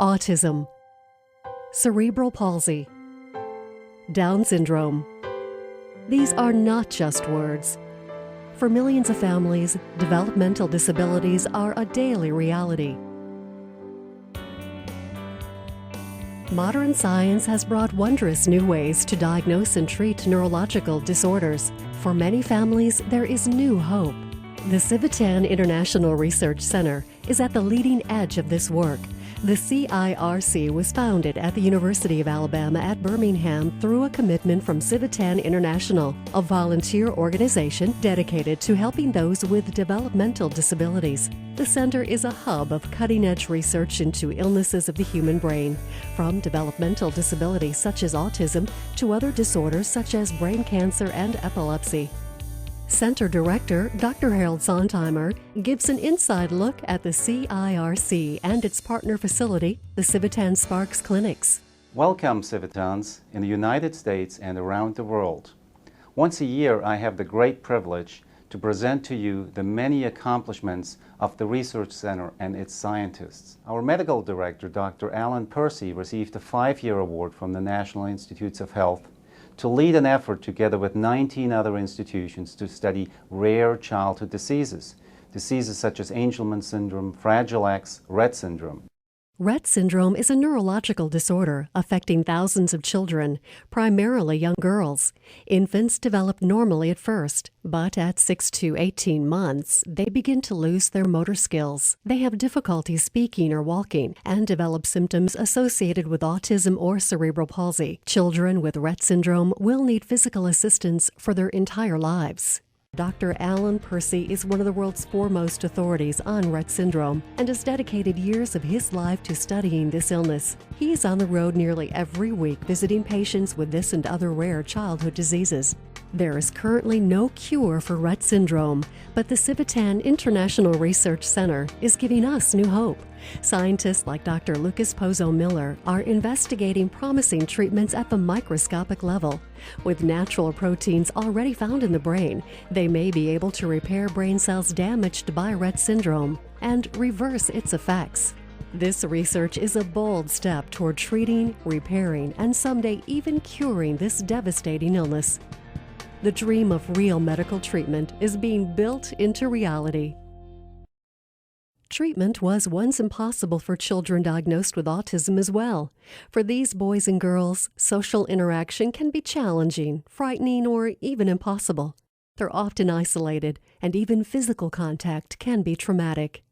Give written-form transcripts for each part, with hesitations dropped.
autism, cerebral palsy, Down syndrome. These are not just words. For millions of families, developmental disabilities are a daily reality. Modern science has brought wondrous new ways to diagnose and treat neurological disorders. For many families, there is new hope. The Civitan International Research Center is at the leading edge of this work. The CIRC was founded at the University of Alabama at Birmingham through a commitment from Civitan International, a volunteer organization dedicated to helping those with developmental disabilities. The center is a hub of cutting-edge research into illnesses of the human brain, from developmental disabilities such as autism to other disorders such as brain cancer and epilepsy. Center Director Dr. Harold Sontheimer gives an inside look at the CIRC and its partner facility, the Civitan Sparks Clinics. Welcome, Civitans, in the United States and around the world. Once a year, I have the great privilege to present to you the many accomplishments of the Research Center and its scientists. Our medical director, Dr. Alan Percy, received a 5-year award from the National Institutes of Health to lead an effort together with 19 other institutions to study rare childhood diseases such as Angelman syndrome, Fragile X, Rett syndrome. Rett syndrome is a neurological disorder affecting thousands of children, primarily young girls. Infants develop normally at first, but at 6 to 18 months, they begin to lose their motor skills. They have difficulty speaking or walking and develop symptoms associated with autism or cerebral palsy. Children with Rett syndrome will need physical assistance for their entire lives. Dr. Alan Percy is one of the world's foremost authorities on Rett syndrome and has dedicated years of his life to studying this illness. He is on the road nearly every week visiting patients with this and other rare childhood diseases. There is currently no cure for Rett syndrome, but the Civitan International Research Center is giving us new hope. Scientists like Dr. Lucas Pozo-Miller are investigating promising treatments at the microscopic level. With natural proteins already found in the brain, they may be able to repair brain cells damaged by Rett syndrome and reverse its effects. This research is a bold step toward treating, repairing, and someday even curing this devastating illness. The dream of real medical treatment is being built into reality. Treatment was once impossible for children diagnosed with autism as well. For these boys and girls, social interaction can be challenging, frightening, or even impossible. They're often isolated, and even physical contact can be traumatic.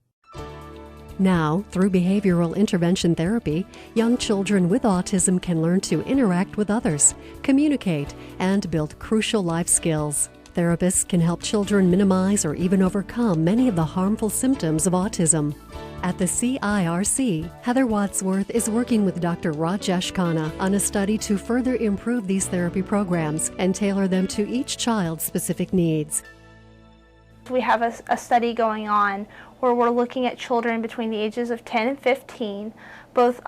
Now, through behavioral intervention therapy, young children with autism can learn to interact with others, communicate, and build crucial life skills. Therapists can help children minimize or even overcome many of the harmful symptoms of autism. At the CIRC, Heather Wadsworth is working with Dr. Rajesh Khanna on a study to further improve these therapy programs and tailor them to each child's specific needs. We have a study going on where we're looking at children between the ages of 10 and 15, both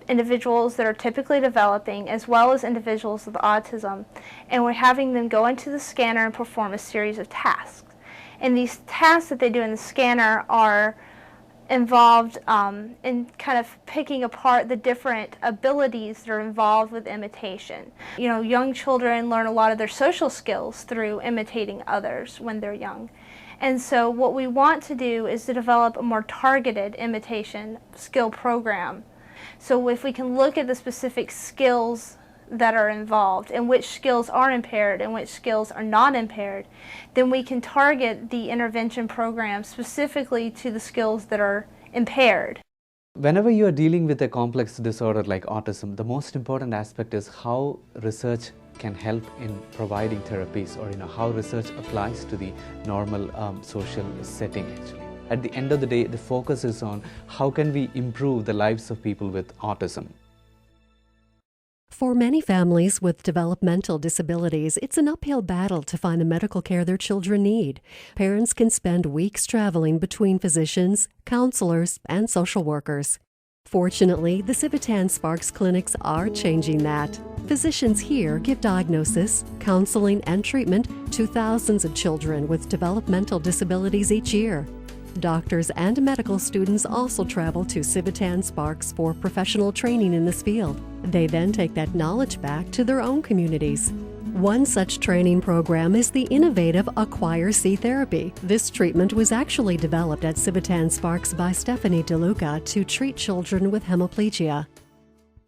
individuals that are typically developing as well as individuals with autism, and we're having them go into the scanner and perform a series of tasks. And these tasks that they do in the scanner are involved in kind of picking apart the different abilities that are involved with imitation. You know, young children learn a lot of their social skills through imitating others when they're young. And so what we want to do is to develop a more targeted imitation skill program. So if we can look at the specific skills that are involved and which skills are impaired and which skills are not impaired, then we can target the intervention program specifically to the skills that are impaired. Whenever you are dealing with a complex disorder like autism, the most important aspect is how research can help in providing therapies, or how research applies to the normal social setting actually. At the end of the day, the focus is on how can we improve the lives of people with autism. For many families with developmental disabilities, it's an uphill battle to find the medical care their children need. Parents can spend weeks traveling between physicians, counselors, and social workers. Fortunately, the Civitan Sparks Clinics are changing that. Physicians here give diagnosis, counseling, and treatment to thousands of children with developmental disabilities each year. Doctors and medical students also travel to Civitan Sparks for professional training in this field. They then take that knowledge back to their own communities. One such training program is the innovative Acquire-C therapy. This treatment was actually developed at Civitan Sparks by Stephanie DeLuca to treat children with hemiplegia.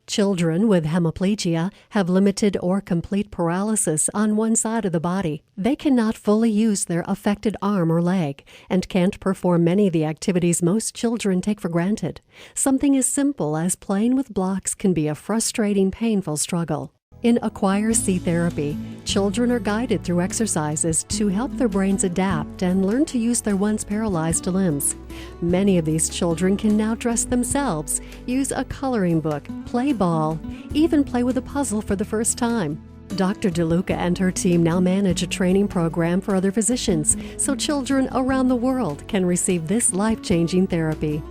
Children with hemiplegia have limited or complete paralysis on one side of the body. They cannot fully use their affected arm or leg and can't perform many of the activities most children take for granted. Something as simple as playing with blocks can be a frustrating, painful struggle. In Acquire-C therapy, children are guided through exercises to help their brains adapt and learn to use their once paralyzed limbs. Many of these children can now dress themselves, use a coloring book, play ball, even play with a puzzle for the first time. Dr. DeLuca and her team now manage a training program for other physicians, so children around the world can receive this life-changing therapy.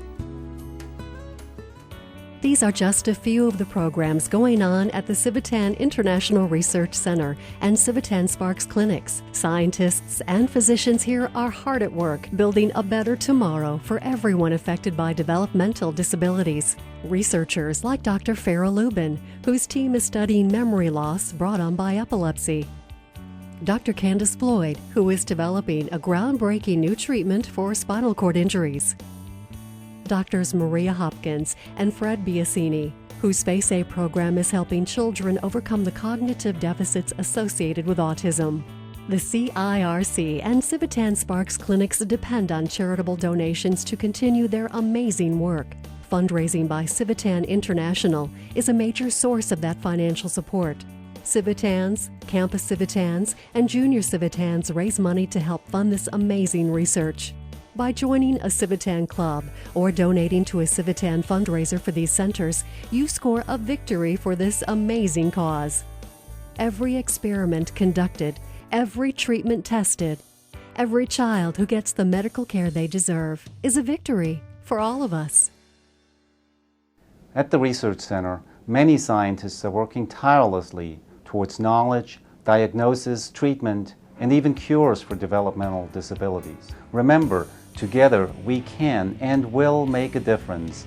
These are just a few of the programs going on at the Civitan International Research Center and Civitan Sparks clinics. Scientists and physicians here are hard at work building a better tomorrow for everyone affected by developmental disabilities. Researchers like Dr. Farah Lubin, whose team is studying memory loss brought on by epilepsy. Dr. Candace Floyd, who is developing a groundbreaking new treatment for spinal cord injuries. Doctors Maria Hopkins and Fred Biasini, whose FACE program is helping children overcome the cognitive deficits associated with autism. The CIRC and Civitan Sparks clinics depend on charitable donations to continue their amazing work. Fundraising by Civitan International is a major source of that financial support. Civitans, Campus Civitans, and Junior Civitans raise money to help fund this amazing research. By joining a Civitan club or donating to a Civitan fundraiser for these centers, you score a victory for this amazing cause. Every experiment conducted, every treatment tested, every child who gets the medical care they deserve is a victory for all of us. At the Research Center, many scientists are working tirelessly towards knowledge, diagnosis, treatment, and even cures for developmental disabilities. Remember, together we can and will make a difference